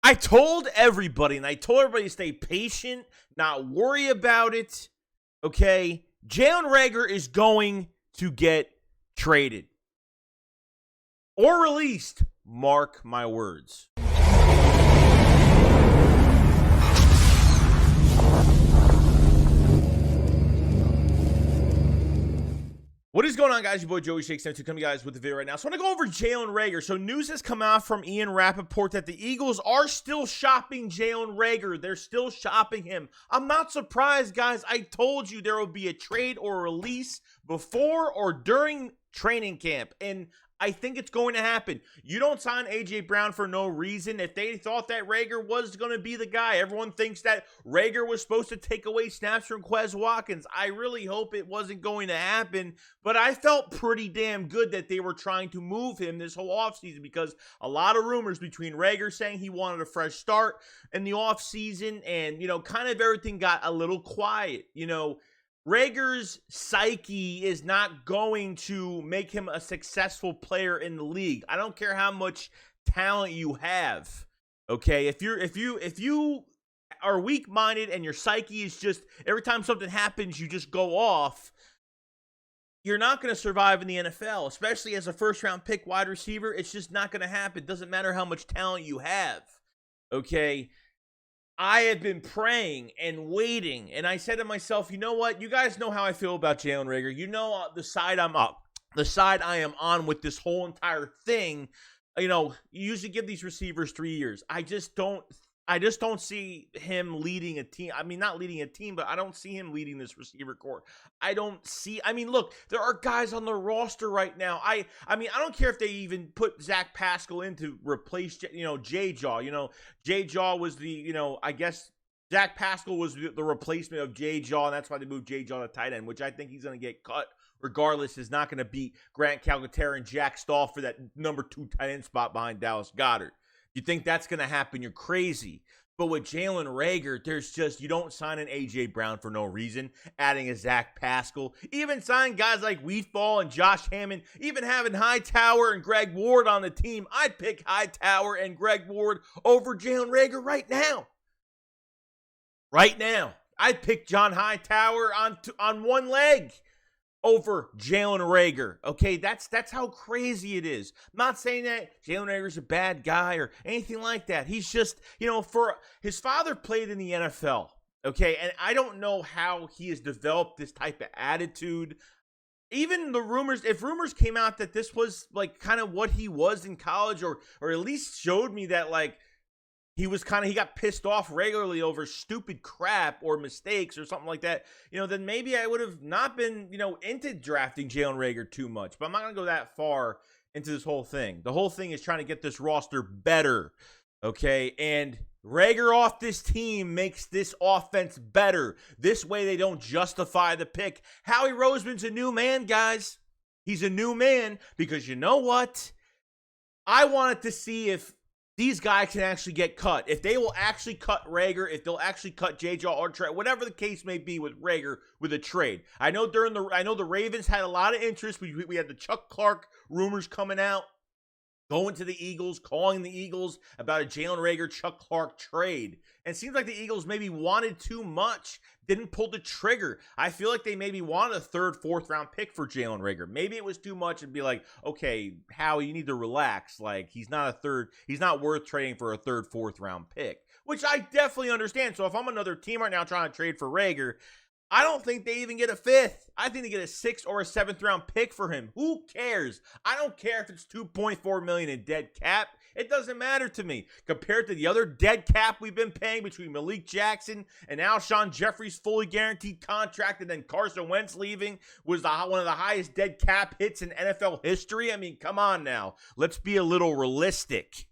I told everybody, and I told everybody to stay patient, not worry about it, okay? Jalen Reagor is going to get traded or released. Mark my words. What is going on, guys? Your boy Joey SHAKESQUAD coming, guys, with the video right now. So I want to go over Jalen Reagor. So news has come out from Rappaport that the Eagles are still shopping Jalen Reagor. They're still shopping him. I'm not surprised, guys. I told you there will be a trade or a release before or during training camp, and I think it's going to happen. You don't sign A.J. Brown for no reason. If they thought that Reagor was going to be the guy, everyone thinks that Reagor was supposed to take away snaps from Quez Watkins. I really hope it wasn't going to happen, but I felt pretty damn good that they were trying to move him this whole offseason because a lot of rumors between Reagor saying he wanted a fresh start in the offseason and, kind of everything got a little quiet, Reagor's psyche is not going to make him a successful player in the league. I don't care how much talent you have. Okay, if you are weak-minded and your psyche is just every time something happens you just go off, you're not going to survive in the NFL, especially as a first-round pick wide receiver. It's just not going to happen. Doesn't matter how much talent you have. Okay. I have been praying and waiting, and I said to myself, you know what? You guys know how I feel about Jalen Reagor. You know the side I'm up, the side I am on with this whole entire thing. You usually give these receivers 3 years. I just don't see him leading a team. I mean, not leading a team, but I don't see him leading this receiver corps. Look, there are guys on the roster right now. I don't care if they even put Zach Pascal in to replace, J-Jaw. J-Jaw was I guess Zach Pascal was the replacement of J-Jaw, and that's why they moved J-Jaw to tight end, which I think he's going to get cut regardless. Is not going to beat Grant Calcaterra and Jack Stahl for that number 2 tight end spot behind Dallas Goedert. You think that's going to happen, you're crazy. But with Jalen Reagor, you don't sign an A.J. Brown for no reason, adding a Zach Pascal, even sign guys like Weedfall and Josh Hammond, even having Hightower and Greg Ward on the team. I'd pick Hightower and Greg Ward over Jalen Reagor right now. Right now. I'd pick John Hightower on one leg over Jalen Reagor. Okay, that's how crazy it is. I'm not saying that Jalen Reagor's a bad guy or anything like that. He's just, for his father played in the NFL. Okay, and I don't know how he has developed this type of attitude. Even the rumors, if rumors came out that this was like kind of what he was in college, or at least showed me that he got pissed off regularly over stupid crap or mistakes or something like that, then maybe I would have not been, into drafting Jalen Reagor too much. But I'm not going to go that far into this whole thing. The whole thing is trying to get this roster better, okay? And Reagor off this team makes this offense better. This way they don't justify the pick. Howie Roseman's a new man, guys. He's a new man because you know what? I wanted to see if these guys can actually get cut. If they will actually cut Reagor, if they'll actually cut J-Jaw or trade, whatever the case may be with Reagor with a trade. I know the Ravens had a lot of interest. We had the Chuck Clark rumors coming out, going to the Eagles, calling the Eagles about a Jalen Reagor, Chuck Clark trade. And it seems like the Eagles maybe wanted too much, didn't pull the trigger. I feel like they maybe wanted a 3rd, 4th round pick for Jalen Reagor. Maybe it was too much and be like, okay, Howie, you need to relax. He's not worth trading for a 3rd, 4th round pick, which I definitely understand. So if I'm another team right now trying to trade for Reagor, I don't think they even get a 5th. I think they get a 6th or a 7th round pick for him. Who cares? I don't care if it's $2.4 million in dead cap. It doesn't matter to me. Compared to the other dead cap we've been paying between Malik Jackson and Alshon Jeffrey's fully guaranteed contract, and then Carson Wentz leaving was one of the highest dead cap hits in NFL history. I mean, come on now. Let's be a little realistic.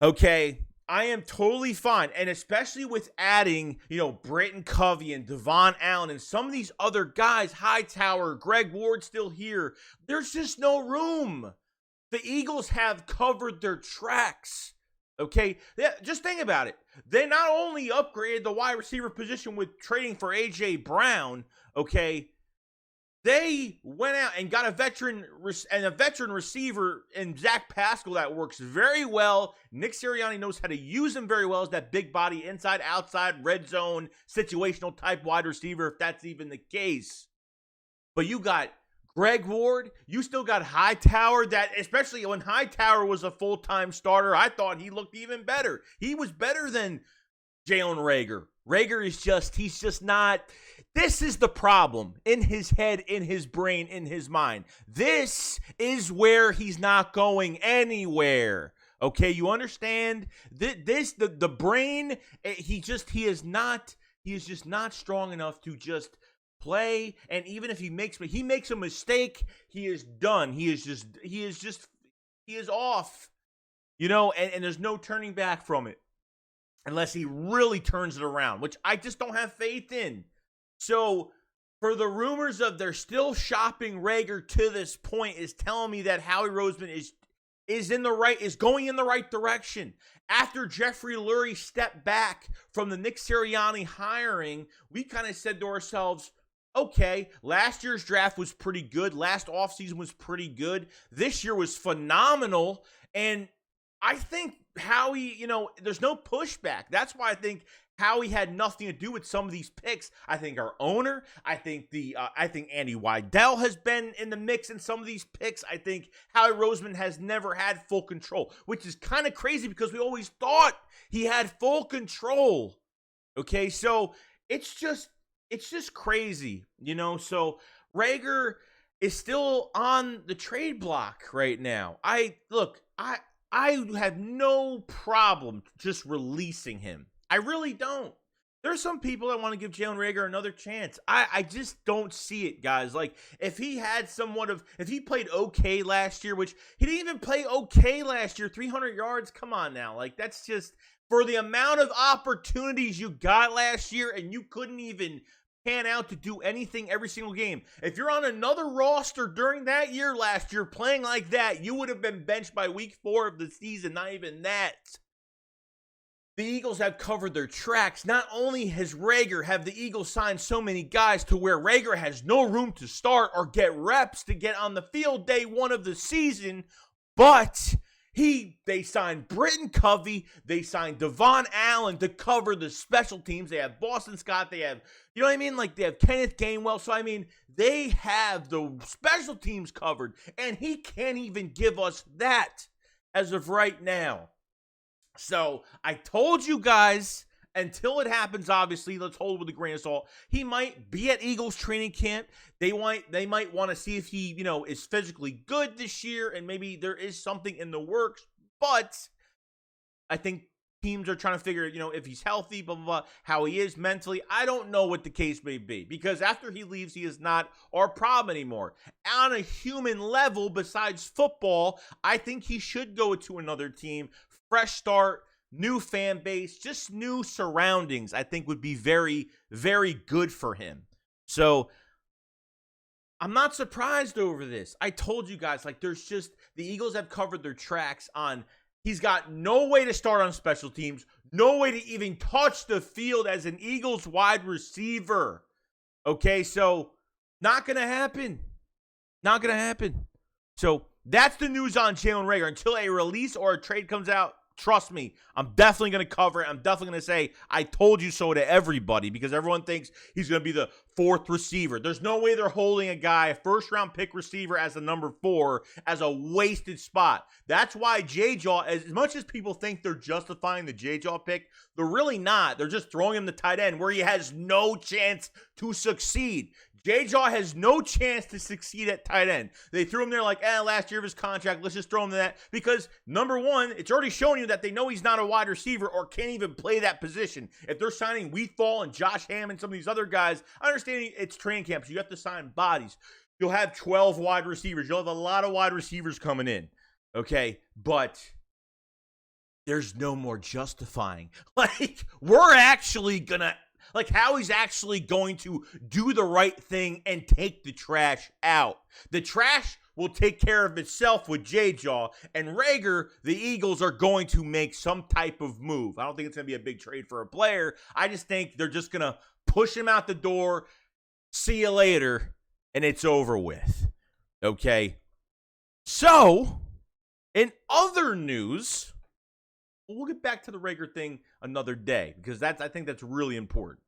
Okay. I am totally fine, and especially with adding, Britton Covey and Devon Allen and some of these other guys, Hightower, Greg Ward still here. There's just no room. The Eagles have covered their tracks, okay? Just think about it. They not only upgraded the wide receiver position with trading for A.J. Brown, okay? They went out and got a veteran receiver in Zach Pascal that works very well. Nick Sirianni knows how to use him very well as that big body inside, outside, red zone, situational type wide receiver, if that's even the case. But you got Greg Ward. You still got Hightower, that especially when Hightower was a full-time starter, I thought he looked even better. He was better than Jalen Reagor. Reagor is he's just not. This is the problem in his head, in his brain, in his mind. This is where he's not going anywhere. Okay, you understand? The brain, he is just not strong enough to just play. And even if he makes a mistake, he is done. He is off. You know, and there's no turning back from it unless he really turns it around, which I just don't have faith in. So, for the rumors of they're still shopping Reagor to this point is telling me that Howie Roseman is going in the right direction. After Jeffrey Lurie stepped back from the Nick Sirianni hiring, we kind of said to ourselves, okay, last year's draft was pretty good. Last offseason was pretty good. This year was phenomenal. And I think Howie, there's no pushback. That's why I think Howie had nothing to do with some of these picks. I think our owner, I think Andy Weidel has been in the mix in some of these picks. I think Howie Roseman has never had full control, which is kind of crazy because we always thought he had full control. Okay, so it's just crazy, So Reagor is still on the trade block right now. I have no problem just releasing him. I really don't. There's some people that want to give Jalen Reagor another chance. I just don't see it, guys. Like, if he played okay last year, which he didn't even play okay last year, 300 yards, come on now. Like, that's just, for the amount of opportunities you got last year and you couldn't even pan out to do anything every single game. If you're on another roster during that year last year playing like that, you would have been benched by week 4 of the season, not even that. The Eagles have covered their tracks. Not only has Reagor, have the Eagles signed so many guys to where Reagor has no room to start or get reps to get on the field day 1 of the season, but they signed Britton Covey, they signed Devon Allen to cover the special teams. They have Boston Scott, they have, you know what I mean? Like, they have Kenneth Gainwell. So, I mean, they have the special teams covered, and he can't even give us that as of right now. So, I told you guys, until it happens, obviously, let's hold it with a grain of salt. He might be at Eagles training camp. They might want to see if he, is physically good this year, and maybe there is something in the works. But I think teams are trying to figure, if he's healthy, blah, blah, blah, how he is mentally. I don't know what the case may be, because after he leaves, he is not our problem anymore. On a human level, besides football, I think he should go to another team. Fresh start, new fan base, just new surroundings, I think would be very, very good for him. So I'm not surprised over this. I told you guys, the Eagles have covered their tracks on, he's got no way to start on special teams, no way to even touch the field as an Eagles wide receiver. Okay, so not going to happen. Not going to happen. So that's the news on Jalen Reagor. Until a release or a trade comes out, trust me, I'm definitely going to cover it. I'm definitely going to say, I told you so to everybody, because everyone thinks he's going to be the 4th receiver. There's no way they're holding a guy, a first-round pick receiver, as the number 4 as a wasted spot. That's why J-Jaw, as much as people think they're justifying the J-Jaw pick, they're really not. They're just throwing him the tight end where he has no chance to succeed. J-Jaw has no chance to succeed at tight end. They threw him there like, last year of his contract, let's just throw him to that. Because, number one, it's already showing you that they know he's not a wide receiver or can't even play that position. If they're signing Wheatfall and Josh Hammond, some of these other guys, I understand it's training camp, so you have to sign bodies. You'll have 12 wide receivers. You'll have a lot of wide receivers coming in. Okay? But there's no more justifying. We're actually going to... Howie's actually going to do the right thing and take the trash out. The trash will take care of itself with J-Jaw, and Reagor, the Eagles are going to make some type of move. I don't think it's going to be a big trade for a player. I just think they're just going to push him out the door. See you later. and it's over with. Okay? So, in other news, we'll get back to the Reagor thing another day because I think that's really important.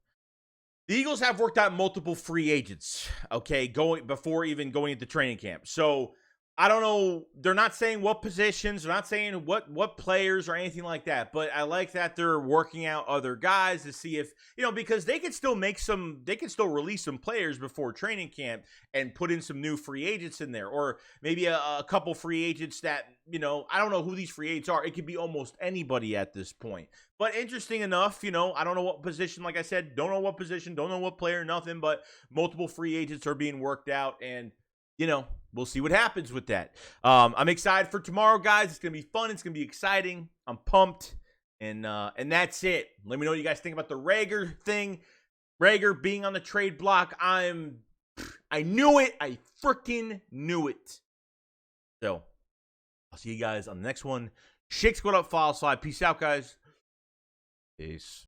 The Eagles have worked out multiple free agents, okay, before even going into training camp. So, I don't know. They're not saying what positions. They're not saying what players or anything like that. But I like that they're working out other guys to see if, because they could still release some players before training camp and put in some new free agents in there. Or maybe a couple free agents that, I don't know who these free agents are. It could be almost anybody at this point. But interesting enough, I don't know what position, like I said, don't know what position, don't know what player, nothing. But multiple free agents are being worked out, and we'll see what happens with that. I'm excited for tomorrow, guys. It's going to be fun. It's going to be exciting. I'm pumped. And that's it. Let me know what you guys think about the Reagor thing. Reagor being on the trade block. I knew it. I freaking knew it. So, I'll see you guys on the next one. Shake Squad up, follow, slide. Peace out, guys. Peace.